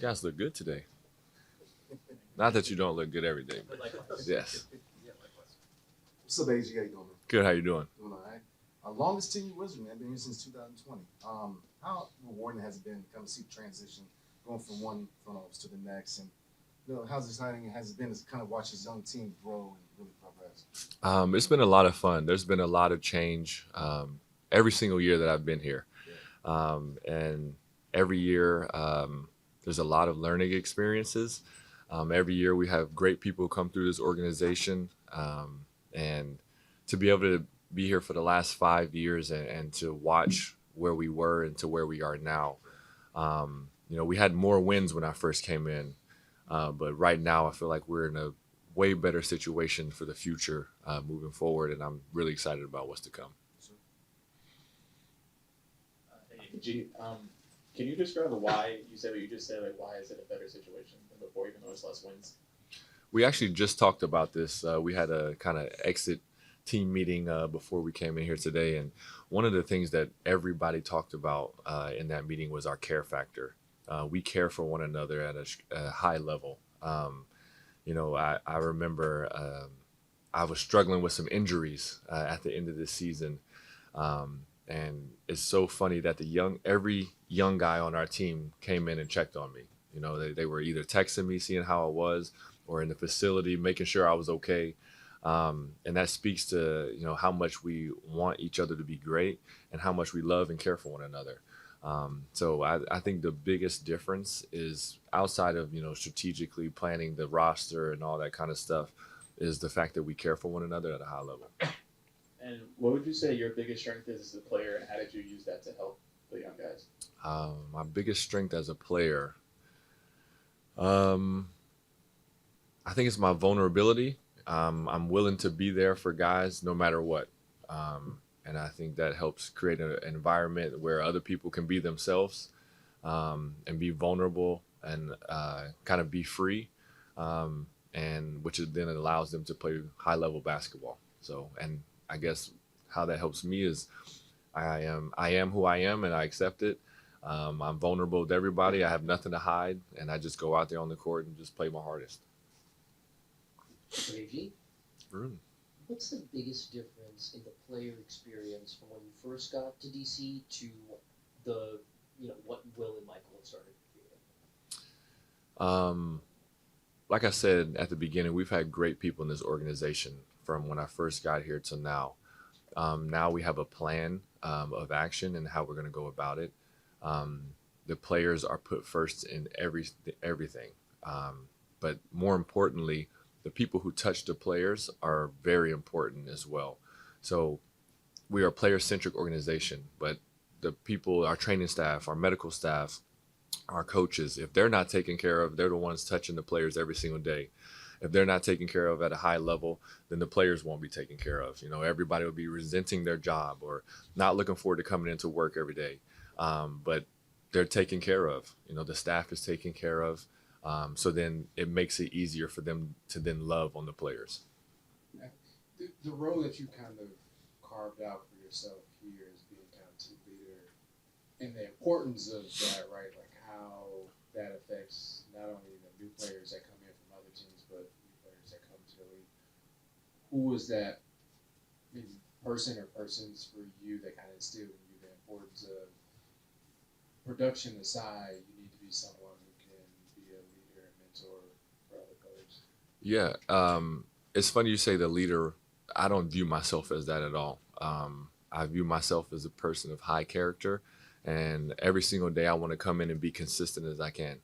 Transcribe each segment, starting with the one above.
You guys look good today. Not that you don't look good every day, but yes. What's up, AG? How you doing, man? Good. How you doing? Doing all right. Longest tenure wizard, man. Been here since 2020. How rewarding has it been to come see the transition, going from one front office to the next, and how's exciting has it been to kind of watch this young team grow and really progress? It's been a lot of fun. There's been a lot of change every single year that I've been here, and every year there's a lot of learning experiences. Every year we have great people come through this organization, and to be able to be here for the last 5 years and to watch where we were and to where we are now. We had more wins when I first came in, but right now I feel like we're in a way better situation for the future moving forward, and I'm really excited about what's to come. Hey, G, can you describe why you said what you just said? Like, why is it a better situation than before, even though it's less wins? We actually just talked about this. We had a kind of exit team meeting before we came in here today, and one of the things that everybody talked about in that meeting was our care factor. We care for one another at a high level. I remember I was struggling with some injuries at the end of this season, and it's so funny that every young guy on our team came in and checked on me. They were either texting me, seeing how I was, or in the facility, making sure I was okay. And that speaks to, how much we want each other to be great and how much we love and care for one another. So I think the biggest difference is outside of, strategically planning the roster and all that kind of stuff is the fact that we care for one another at a high level. And what would you say your biggest strength is as a player, and how did you use that to help the young guys? My biggest strength as a player, I think it's my vulnerability. I'm willing to be there for guys no matter what. And I think that helps create an environment where other people can be themselves and be vulnerable and kind of be free, and which then allows them to play high-level basketball. So, and I guess how that helps me is I am who I am, and I accept it. I'm vulnerable with everybody. I have nothing to hide, and I just go out there on the court and just play my hardest. AG, what's the biggest difference in the player experience from when you first got to DC to the, what Will and Michael have started doing? Like I said at the beginning, we've had great people in this organization from when I first got here to now. Now we have a plan of action and how we're going to go about it. The players are put first in everything. But more importantly, the people who touch the players are very important as well. So we are a player-centric organization, but the people, our training staff, our medical staff, our coaches, if they're not taken care of, they're the ones touching the players every single day. If they're not taken care of at a high level, then the players won't be taken care of. Everybody will be resenting their job or not looking forward to coming into work every day. But they're taken care of. The staff is taken care of. So then it makes it easier for them to then love on the players. The role that you kind of carved out for yourself here as being kind of team leader, and the importance of that, right? Like how that affects not only the new players that come in from other teams, but new players that come to the league. Who was that person or persons for you that kind of instilled in you the importance of production aside, you need to be someone who can be a leader and mentor for other players? Yeah, it's funny you say the leader. I don't view myself as that at all. I view myself as a person of high character, and every single day I want to come in and be consistent as I can.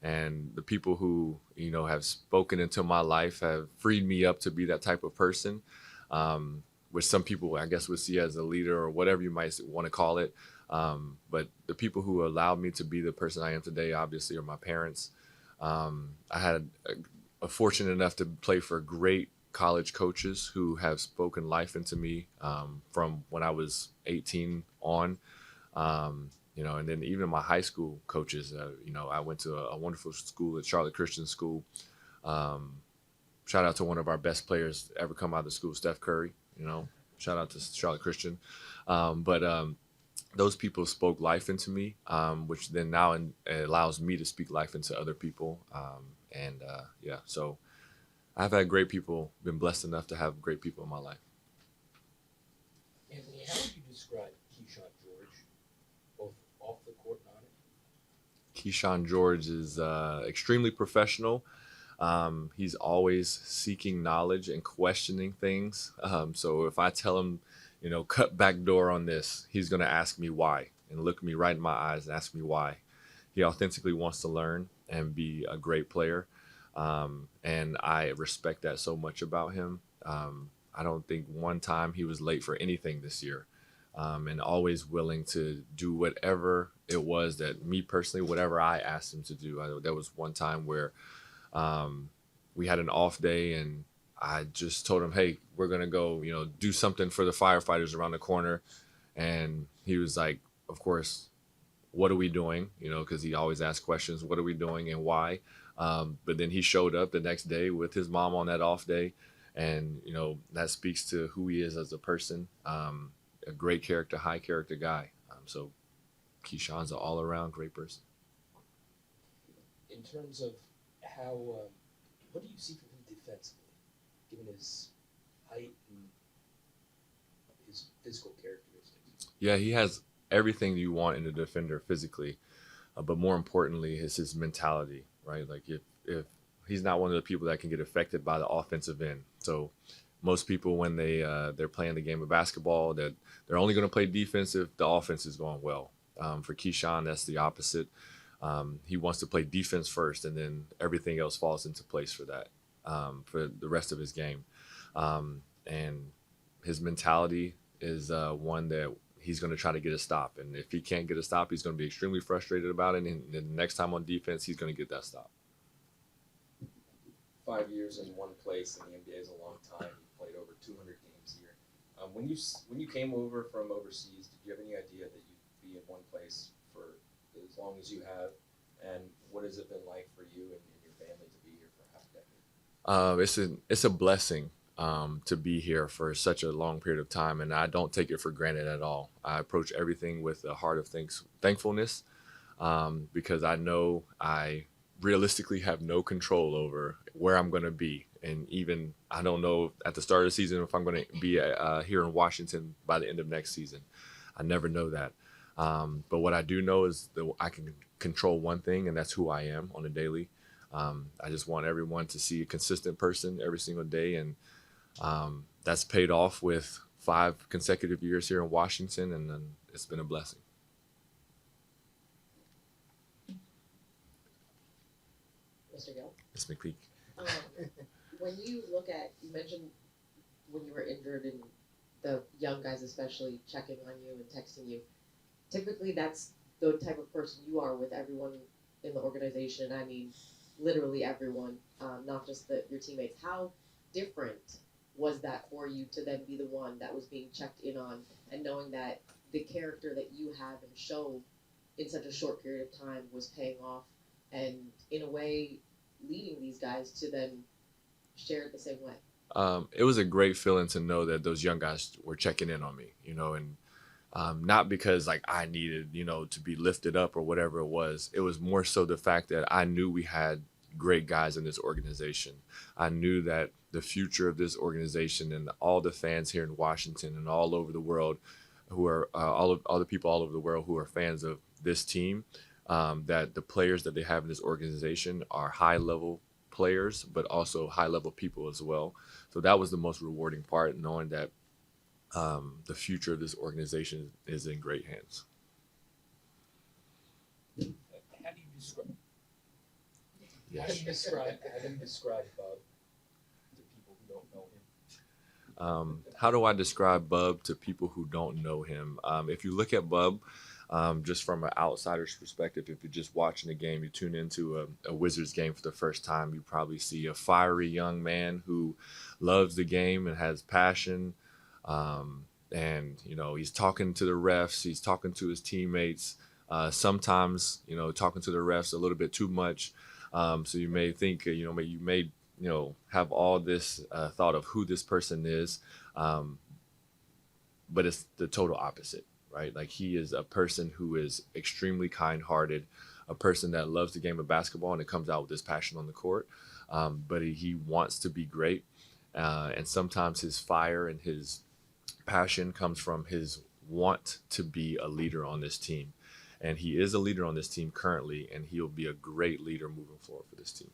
And the people who have spoken into my life have freed me up to be that type of person, which some people I guess would see as a leader or whatever you might want to call it. But the people who allowed me to be the person I am today, obviously, are my parents. I had a fortunate enough to play for great college coaches who have spoken life into me from when I was 18 on. And then even my high school coaches, I went to a wonderful school at Charlotte Christian School. Shout out to one of our best players ever come out of the school, Steph Curry. Shout out to Charlotte Christian. those people spoke life into me, which then now it allows me to speak life into other people. Yeah, so I've had great people, been blessed enough to have great people in my life. Anthony, how would you describe Keshan George, both off the court and on it? Keshan George is extremely professional. He's always seeking knowledge and questioning things. So if I tell him, cut back door on this, he's going to ask me why and look me right in my eyes and ask me why. He authentically wants to learn and be a great player. And I respect that so much about him. I don't think one time he was late for anything this year. And always willing to do whatever it was that me personally, whatever I asked him to do. There was one time where we had an off day and I just told him, hey, we're going to go, do something for the firefighters around the corner. And he was like, of course, what are we doing? Because he always asks questions, what are we doing and why? But then he showed up the next day with his mom on that off day. And, that speaks to who he is as a person. A great character, high character guy. So Keshan's an all around great person. In terms of how, what do you see from him defensively, given his height and his physical characteristics? Yeah, he has everything you want in a defender physically, but more importantly is his mentality, right? Like if he's not one of the people that can get affected by the offensive end. So most people, when they're playing the game of basketball, that they're only going to play defense if the offense is going well. For Keshan, that's the opposite. He wants to play defense first, and then everything else falls into place for that, for the rest of his game. And his mentality is one that he's going to try to get a stop. And if he can't get a stop, he's going to be extremely frustrated about it. And then the next time on defense, he's going to get that stop. 5 years in one place in the NBA is a long time. You played over 200 games here. When you came over from overseas, did you have any idea that you'd be in one place for as long as you have? And what has it been like for you and your family to be here for half a decade? It's a blessing to be here for such a long period of time, and I don't take it for granted at all. I approach everything with a heart of thankfulness, because I know I realistically have no control over where I'm going to be. And even I don't know at the start of the season if I'm going to be here in Washington by the end of next season. I never know that. But what I do know is that I can control one thing, and that's who I am on a daily. I just want everyone to see a consistent person every single day. And that's paid off with 5 consecutive years here in Washington, and it's been a blessing. Mr. Gill? Ms. McPeak. When you look at, you mentioned when you were injured and the young guys especially checking on you and texting you, typically that's the type of person you are with everyone in the organization. I mean, literally everyone, not just your teammates. How different was that for you to then be the one that was being checked in on, and knowing that the character that you have and show in such a short period of time was paying off, and in a way leading these guys to then share it the same way? It was a great feeling to know that those young guys were checking in on me, and not because like I needed, to be lifted up or whatever it was. It was more so the fact that I knew we had great guys in this organization. I knew that the future of this organization and all the fans here in Washington and all over the world who are all the people all over the world who are fans of this team, that the players that they have in this organization are high-level players, but also high-level people as well. So that was the most rewarding part, knowing that the future of this organization is in great hands. How do you describe? Yes. How do you describe Bub to people who don't know him? How do I describe Bub to people who don't know him? If you look at Bub, just from an outsider's perspective, if you're just watching the game, you tune into a Wizards game for the first time, you probably see a fiery young man who loves the game and has passion. And, he's talking to the refs, he's talking to his teammates, sometimes, talking to the refs a little bit too much. So you may think, you may have all this thought of who this person is, but it's the total opposite. right? Like he is a person who is extremely kind-hearted, a person that loves the game of basketball, and it comes out with his passion on the court. But he wants to be great, and sometimes his fire and his passion comes from his want to be a leader on this team. And he is a leader on this team currently, and he'll be a great leader moving forward for this team.